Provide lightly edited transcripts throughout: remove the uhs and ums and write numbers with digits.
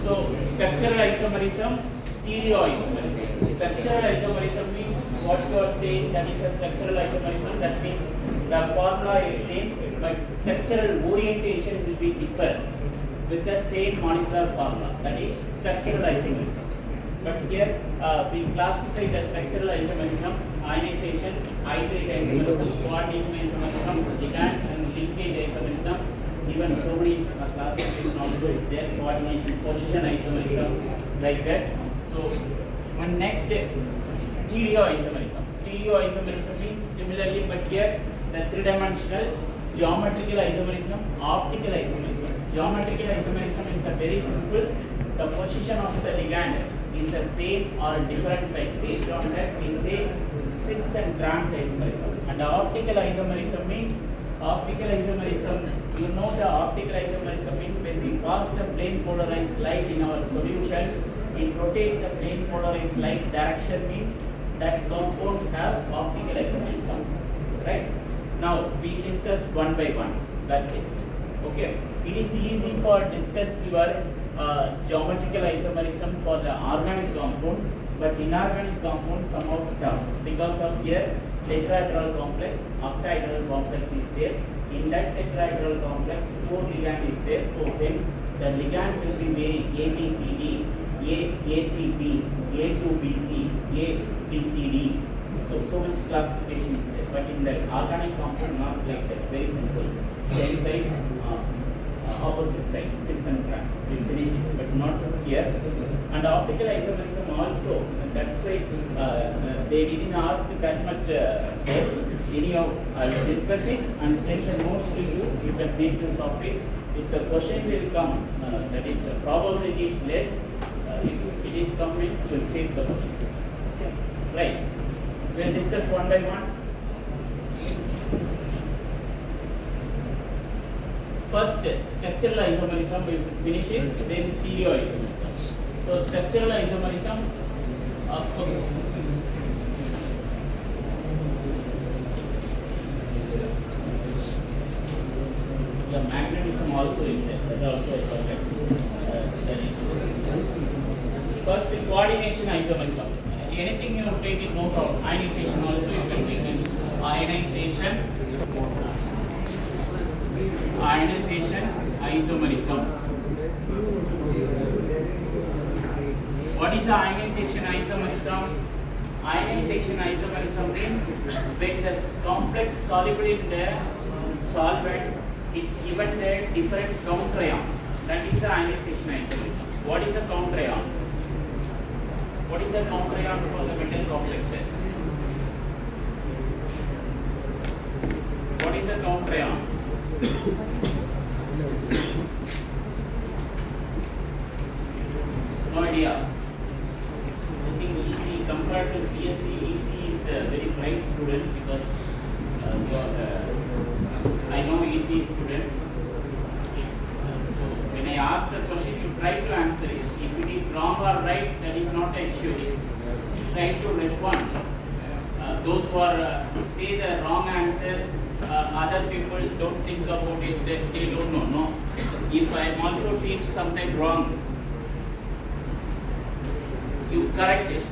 So structural isomerism, stereoisomerism. Structural isomerism means what you are saying, that is a structural isomerism. That means the formula is same, but structural orientation will be different with the same molecular formula. That is structural isomerism. But here we classify the structural isomerism, ionization, hydride isomerism, coordination isomerism, ligand and linkage isomerism. Even so many classification also is there, coordination, position isomerism, like that. So one next stereoisomerism. Stereoisomerism means similarly, but here the three-dimensional geometrical isomerism, optical isomerism. Geometrical isomerism is a very simple. The position of the ligand is the same or different side. Based on that, we say cis and trans isomerism. And the optical isomerism means you know the optical isomerism means when we pass the plane polarized light in our solution, we rotate the plane polarized light direction means that compound have optical isomerism. Right? Now we discuss one by one. That's it. Okay. It is easy for discuss your geometrical isomerism for the organic compound, but inorganic compound somehow tough because of here tetrahedral complex, octahedral complex is there. In that tetrahedral complex, 4 ligand is there. So hence the ligand will be varying ABCD, A3B, A2BC, ABCD. So much classification is there. But in the organic compound, not like that. Very simple. Same side, opposite side, cis and trans. We finish it, but not here. And optical isomerism also. That's why they didn't ask that much. Anyhow, I'll discuss it and send the notes to you. You can make use of it. If the question will come, that is the probability is less. If it is complete, you will face the question. Okay. Right. We'll discuss one by one. First, structural isomerism, we will finish it, then stereoisomerism. So, structural isomerism, the magnetism also is there, that also is perfect. First, coordination isomerism. Anything you take it, no problem. Ionization also you can take it. Ionization isomerism. What is the ionization isomerism? Ionization isomerism means when the complex soluble in the solvent, it given the different counterion. That is the ionization isomerism. What is a counterion? What is a counterion for the metal complexes? What is a counterion? No idea. I think EC compared to CSE, EC is a very bright student because I know EC student. So when I ask the question, you try to answer it. If it is wrong or right, that is not an issue. Try to respond. Those who are say the wrong answer, other people don't think about it, they don't know. No. If I am also teach sometimes wrong, you correct it.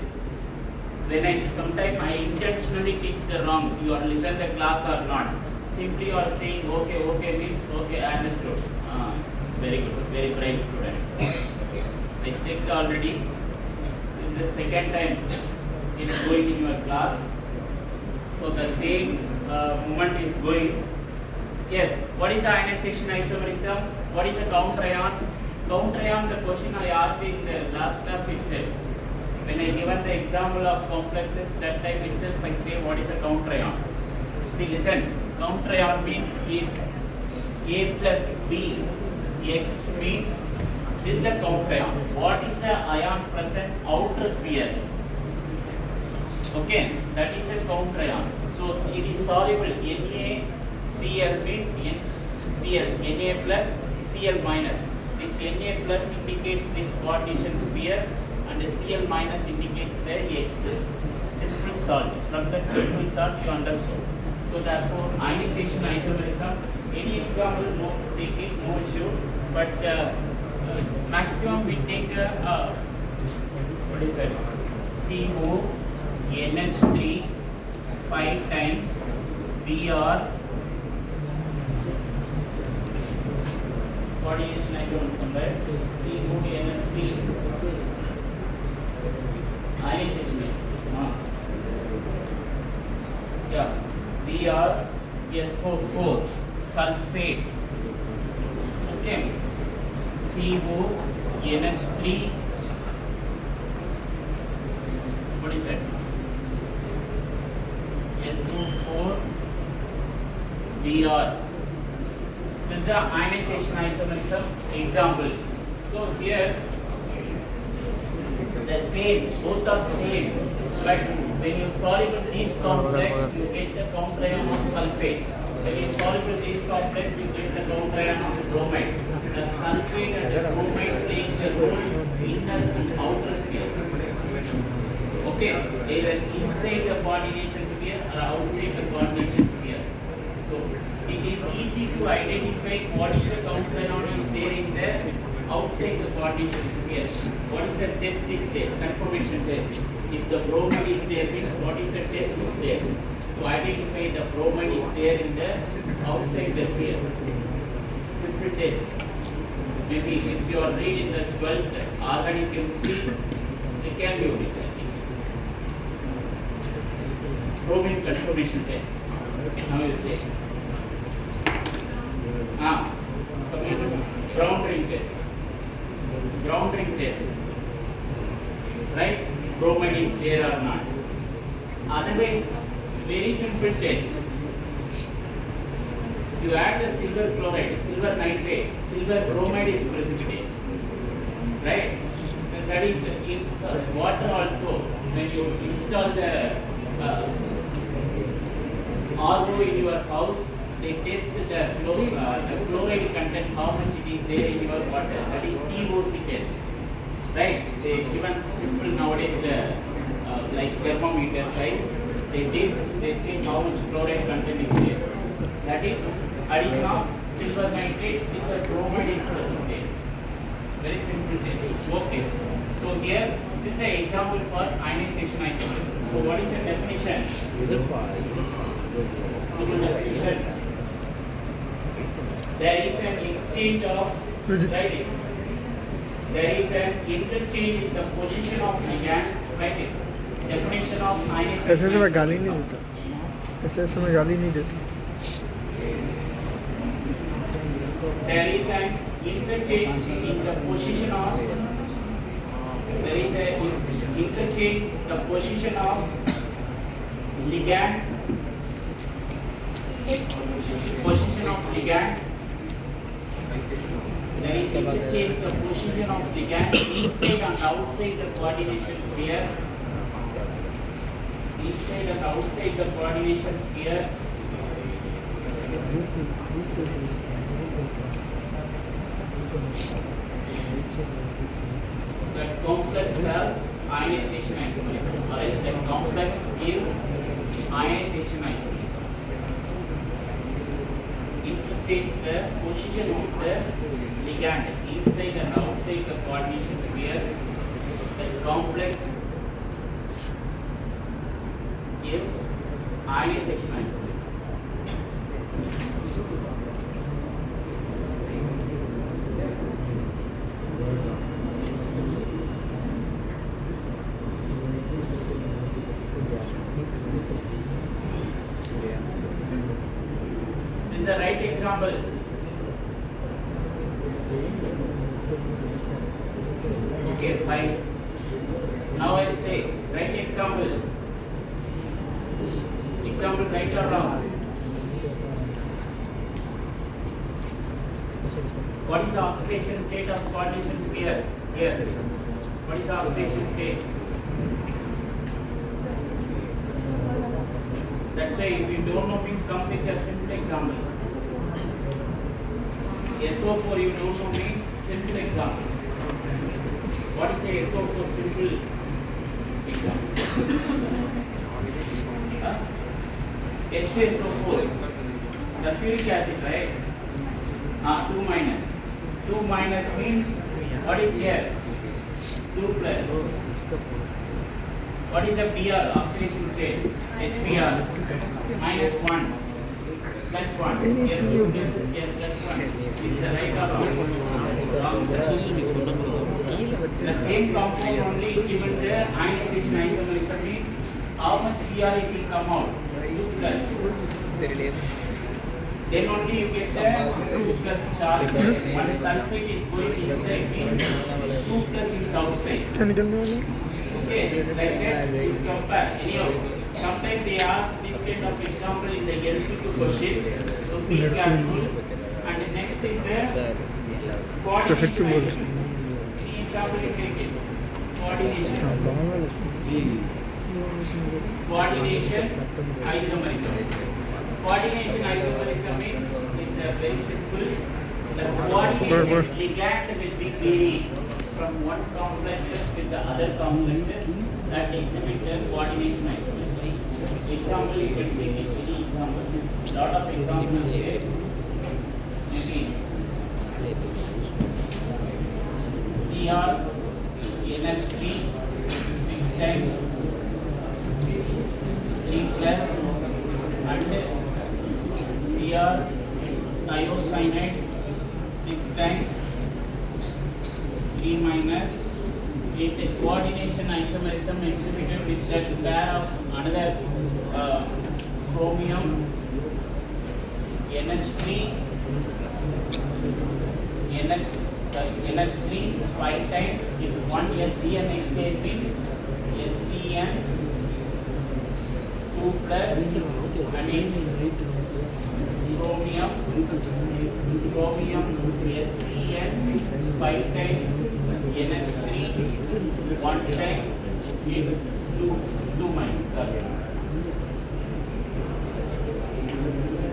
When sometimes I intentionally teach the wrong, you are listen the class or not. Simply you are saying okay means okay, I understood. Very good, very bright student. I checked already. This is the second time it's going in your class. So the same movement is going. Yes, what is the ionization isomerism? What is a counterion? Counterion, the question I asked in the last class itself. When I given the example of complexes, that time itself I say what is a counterion. See, listen, counterion means if A plus B, X means this is a counterion. What is the ion present outer sphere? Okay, that is a counterion. So it is soluble. NaCl means Cl, Na plus Cl minus. This Na plus indicates this coordination sphere and the Cl minus indicates the X. Simple salt. From that simple salt you understood. So therefore ionization isomerism, any example, no, take it, no issue. but maximum we take what is that? CONH3 5 times Br coordination item somewhere CONH3 ionization yeah BrSO4 sulfate okay CONH3 what is that SO4 Br. This is the ionization isomerism example. So here the same, both are same, but when you solve this complex, you get the comprion of sulfate. When you solve this complex, you get the comprion of bromide. The sulfate and the bromide play the role inner and outer sphere. Okay, either inside the coordination sphere or outside the coordination sphere. So it is easy to identify what is the comprion is there in the outside the coordination sphere. What is the test is there? Confirmation test. If the bromide is there, means what is the test is there? To identify the bromide is there in the outside the sphere. Simple test. Maybe if you are reading the 12th organic chemistry, they can be it. Bromine confirmation test. Now you say. Ground ring test. Ground ring test. Right? Bromide is there or not. Otherwise, very simple test. You add the silver chloride, silver nitrate, silver bromide is precipitate. Right? And that is in water also. When you install the RO in your house, they test the chloride content, how much it is there in your water. That is TOC test. Right? They given simple nowadays the like thermometer size. They say how much chloride content is there. That is addition of silver nitrate, silver bromide is precipitate. Very simple test. Okay. So here this is an example for ionization isomerism. So what is the definition? Definition. There is an exchange of right. There is an interchange in the position of ligand. Right. Definition of ionization. ऐसे मैं गाली नहीं देता. ऐसे मैं गाली नहीं देता. There is an interchange in the position of. There is a interchange the position of ligand. Position of ligand. There is interchange the position of ligand inside and outside the coordination sphere. Inside and outside the coordination sphere. That complex have ionization isomerism. Or else that complex give ionization isomerism. Interchange the position of the ligand inside and outside the coordination sphere. That complex gives ionization isomerism. This is a right example. Okay, fine. Now I say right example. Example right or wrong? What is the oxidation state of coordination sphere? Here. What is the oxidation state? That's why if you don't know, means come with a simple example. SO4 you don't know means simple example. What is a SO4 simple example? H2SO4, sulfuric acid, right? 2 minus. 2 minus means what is here? 2 plus. What is the PR, oxidation state? HBr minus 1 plus 1. Here 2 plus, here plus 1. Is the right or wrong? Wrong. The same compound only given the ionization isomerism means how much Cr it will come out? 2 plus. Then only you get the 2 plus charge. One sulfate is going inside means 2 plus is outside. Chemical knowledge. Okay, like that you compare. Anyhow, sometimes they ask this kind of example in the LCQ question, so be careful. And the next is the coordination isomerism. The example you take it. Coordination. Coordination isomerism. Coordination isomerism means it's very simple. The coordinated ligand will be varying from one complexes with the other complexes that exhibit the coordination isomerism. Example you can take it. Any example. Lot of examples here. Maybe Cr NH3 6 times 3 plus and Cr thiocyanate 6 times 3 minus with the coordination isomerism exhibited with that pair of another chromium NH3 5 times if one SCN exchange means SCN 2 plus and in chromium SCN 5 times NH3 1 time in 2 minus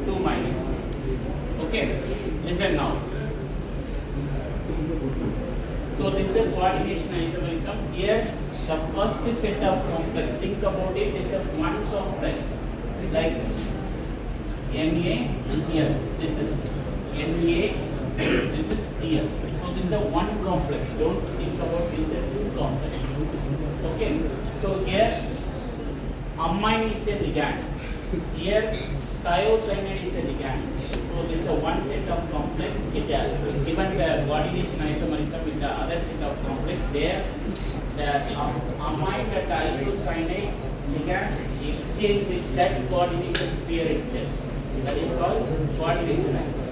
2 minus. Okay, listen now. So this is a coordination isomerism. Here the first set of complex, think about it, is a one complex like Na is here, this is Na, this is here. So this is a one complex, don't think about this as two complex. Okay, so here amine is a ligand, here thiocyanate is a ligand. So this is a one set of complex. It given the coordination isomerism with the other set of complex, there the amine and isocyanate ligand exchange with that coordination sphere itself. That is called coordination isomerism.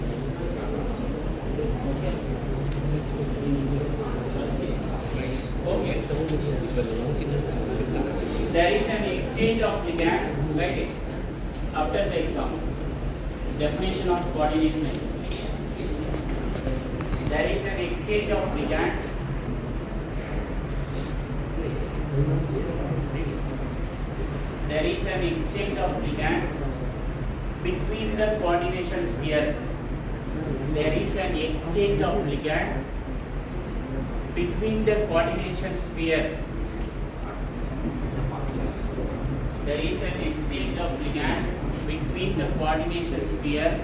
Okay. There is an exchange of ligand, write it after the example. Definition of coordination isomerism. There is an exchange of ligand. There is an exchange of ligand between the coordination sphere. There is an exchange of ligand between the coordination sphere. There is an exchange of ligand between the coordination sphere.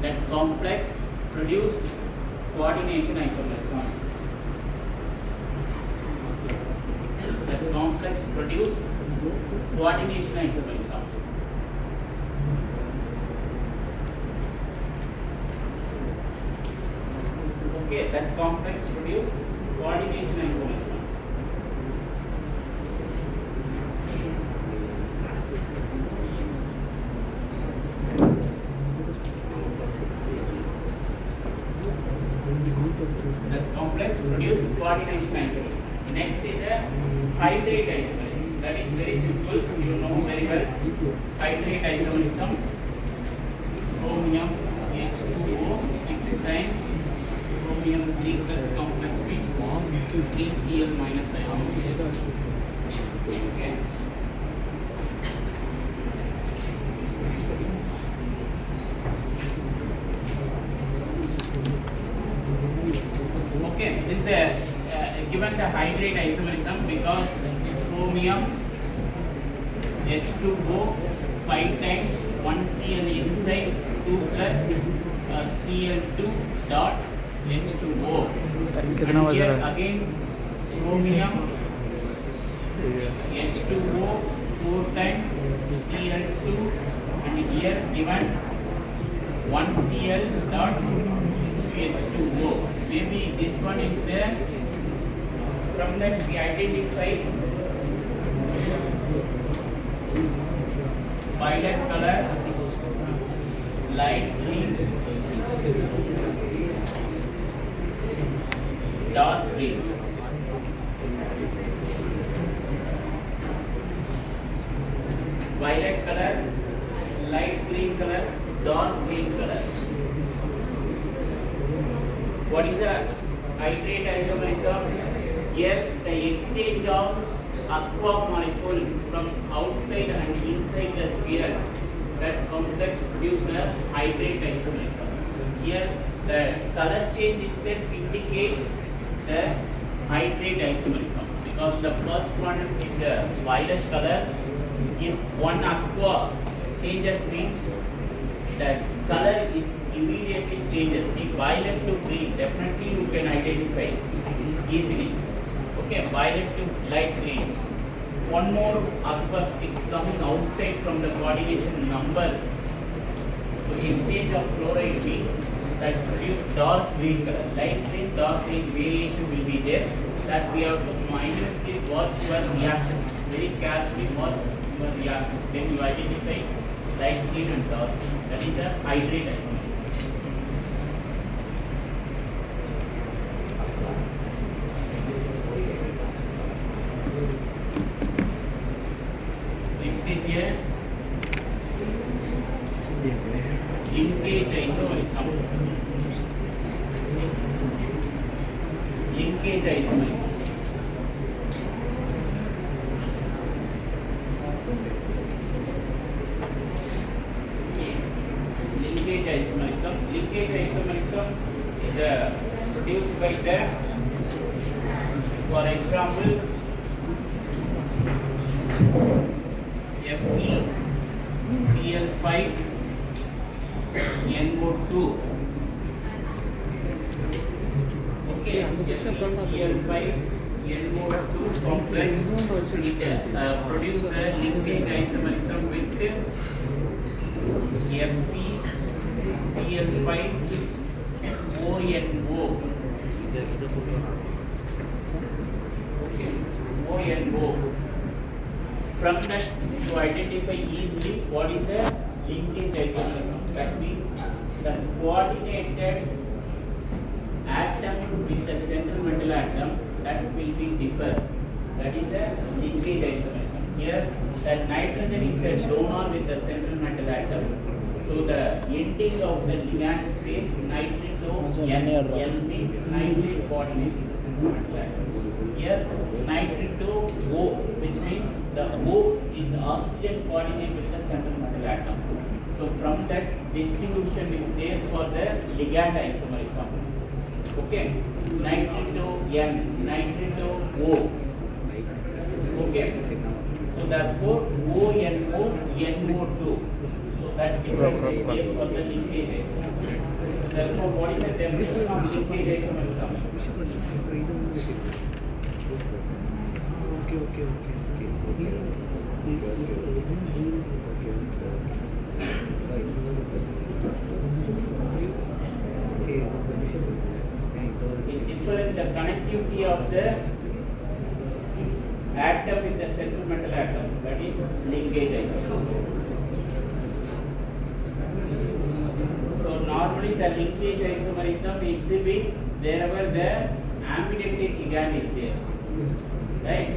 That complex produce coordination isomerism. That complex produce coordination isomerism. Okay, that complex produce coordination isomerism. The complex produce coordination isomerism. Next is the hydrate isomerism. That is very simple. You know very well. Hydrate isomerism. Chromium H2O 6 times chromium 3 plus complex means 3Cl minus ion. Okay. Okay, this is given the hydrate isomerism because chromium H2O 5 times 1Cl inside 2 plus Cl2 dot H2O. Time कितना बज Here रहा है? again chromium H2O 4 times Cl2, and here given 1 Cl dot H2O. Maybe this one is there. From that we identify violet color, light green, dark green. Violet color, light green color, dark green color. What is the hydrate isomerism? Here the exchange of aqua molecule from outside and inside the sphere, that complex produce the hydrate isomerism. Here the color change itself indicates the hydrate isomerism, because the first one is a violet color. If one aqua changes means the color is immediately changes. See, violet to green, definitely you can identify easily. Okay, violet to light green. One more aqua is coming outside from the coordination number. So exchange of chloride means that produce dark green color. Light green, dark green variation will be there. That we have to minutely watch your reaction. Very carefully watch your reaction. Then you identify light green and dark. That is a hydrate isomerism. Next is here linkage isomerism. Linkage isomerism. Linkage isomerism. Linkage isomerism is produced by the, for example, FeCl5 NO2. Okay, FeCl5 NO2 complex, it produce the linkage isomerism with FeCl5 ONO. Okay, ONO. From that you identify easily what is the linkage isomerism. That means the coordinated atom with the central metal atom, that will be different. That is the linkage isomerism. Here the nitrogen is a donor with the central metal atom. So the ending of the ligand says nitrito N means nitrate coordinate with the central metal atom. Here nitrito O, which means the O is oxygen coordinate with the central metal atom. So from that distribution is there for the ligand isomerism. Okay, nitrito N, nitrito O. Okay, so therefore ONO, NO2. So that difference is there for the linkage isomerism. Therefore, what is the definition of linkage isomerism? It differs the connectivity of the atom with the central metal atom, that is linkage isomerism. So normally the linkage isomerism exhibit wherever the ambidextrous ligand is there, right?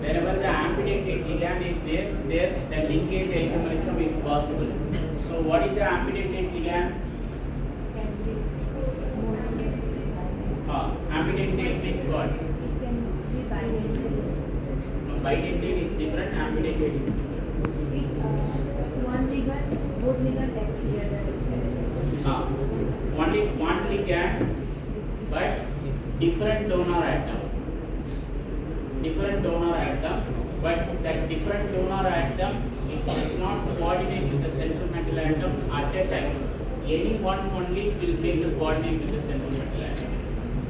Wherever the ambidextrous ligand is there the linkage isomerism is possible. So what is the ambidextrous ligand? Ambidextrous is what? No, bidextrous is different, ambidextrous is different. One ligand, both ligand act together. Only one ligand, but different donor atom. Different donor atom, but that different donor atom, it does not coordinate with the central metal atom at a time. any one only will make the coordinate with the central metal atom.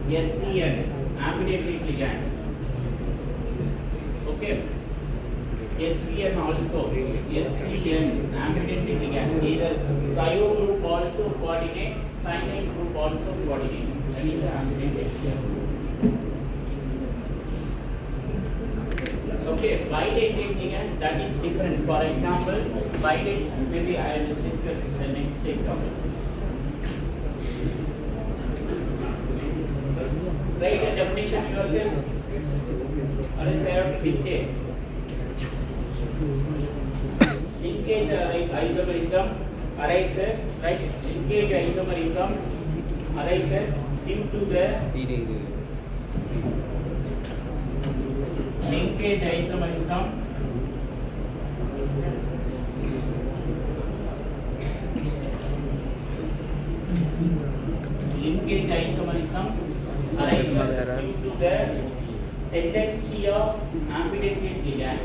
SCN, ambidextrous ligand. Okay. SCN also, SCN, ambidextrous ligand. Either thio group also coordinate, cyanide group also coordinate. That is the ambidextrous. Okay, bidentate ligand, that is different. For example, bidentate, maybe I will discuss the next example. Write the definition yourself. Or else I have to dictate. Linkage isomerism arises, right? Linkage isomerism arises due to the linkage isomerism arises due to the tendency of ambidextrous ligand.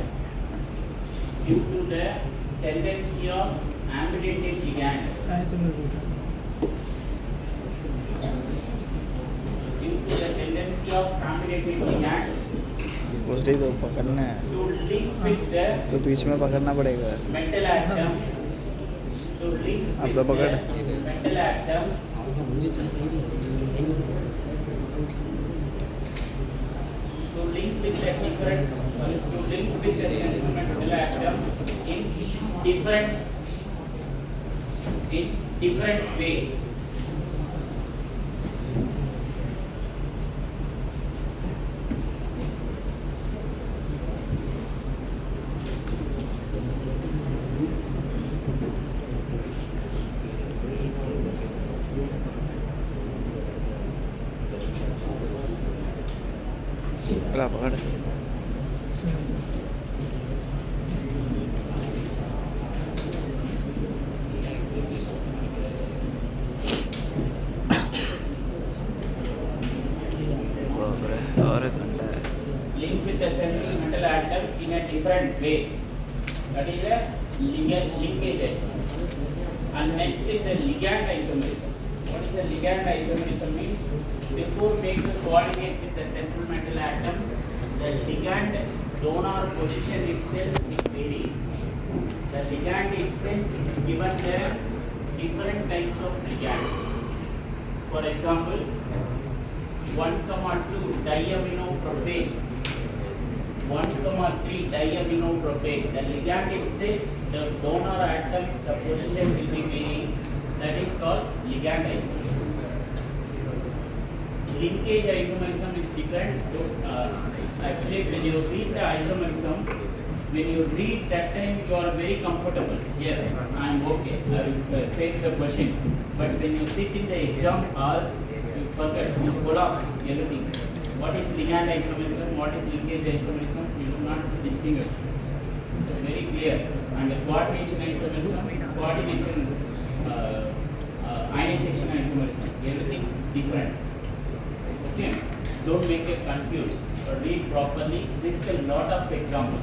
Due to the tendency of ambidextrous ligand. Due to the tendency of ambidextrous ligand पोस्टी तो पकड़ना है to link with the तो बीच में पकड़ना पड़ेगा metal atom. To link अब with तो पकड़ the metal atom. To link with the different, to link with the metal atom in different ways. अला पकड़ और घंटा है Link with the central metal atom in a different way. That is a linkage isomerism. And next is a ligand isomerism. What is a ligand isomerism means? Before making the coordinate with the central metal atom, the ligand donor position itself is varies. The ligand itself given the different types of ligand. For example, 1,2 diaminopropane, 1,3 diaminopropane. The ligand itself, the donor atom, the position will be varying. That is called ligand isomerism. Linkage isomerism is different. Actually, when you read the isomerism, when you read that time, you are very comfortable. Yes, I am okay. I will face the questions. But when you sit in the exam hall, you forget, you collapse everything. What is ligand isomerism? What is linkage isomerism? You do not distinguish. It's very clear. And the coordination isomerism, coordination, ionization isomerism, everything different. Okay, don't make it confused. Read properly. This is a lot of examples.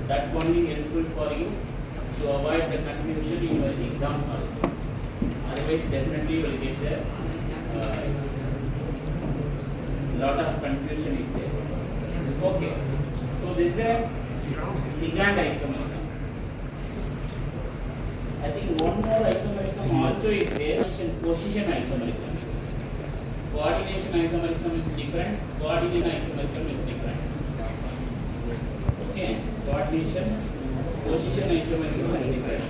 That only helpful for you to avoid the confusion in your exam also. Otherwise, definitely you will get there. Lot of confusion is there. Okay, so this is a ligand isomerism. I think one more isomerism also is there, position isomerism. Coordination isomerism is different. Coordination isomerism is different. Okay, coordination, position isomerism is different.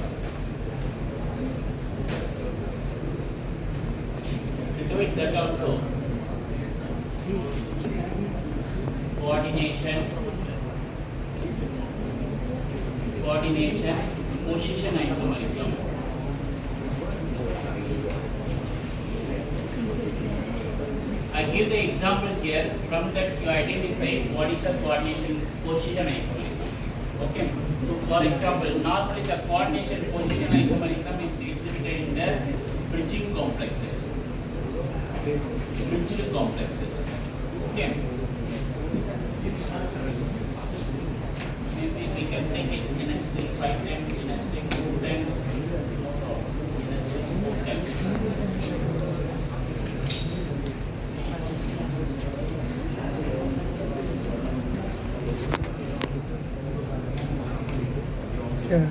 Do it that also. Coordination, position isomerism. I give the example here. From that you identify what is the coordination position isomerism. Okay. So for example, normally the coordination position isomerism is exhibited in the bridging complexes. Bridging complexes. Okay. Maybe we can take it in a step 5 times, in a step 4 times. No problem. In a step 4 times. Yeah.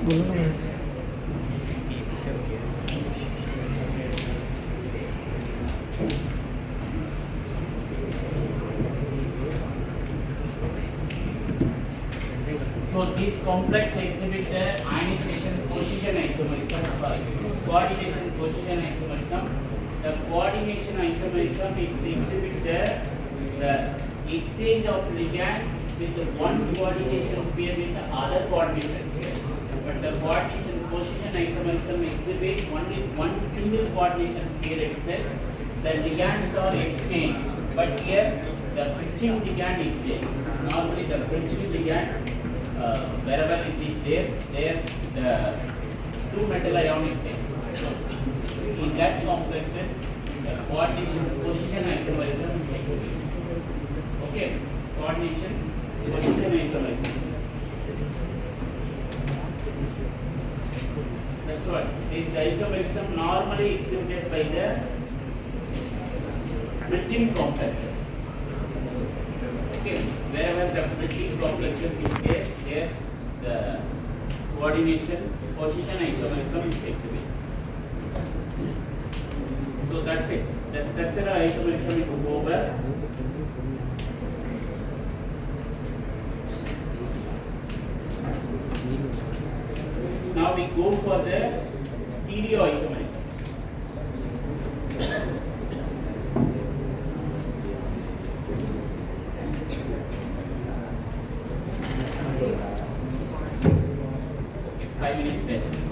बोलो ना मैं So these complex exhibit the ionization position isomerism, coordination position isomerism. The coordination isomerism it exhibits the exchange of ligand with the one coordination pair with the other coordination pair. But the coordination position isomerism exhibits only one single coordination pair itself. The ligands are exchanged, but here the bridging ligand is there. Normally the bridging ligand wherever it is there the two metal ion is there. So in that complexes, the coordination position isomerism is exhibited. Okay, coordination position isomerism. That's what this isomerism normally exhibited by the bridging complexes. Okay, wherever the bridging complexes is there the coordination position isomerism is exhibited. So that's it. The structural isomerism is over. Now we go for the stereo isomerism. Okay, 5 minutes less.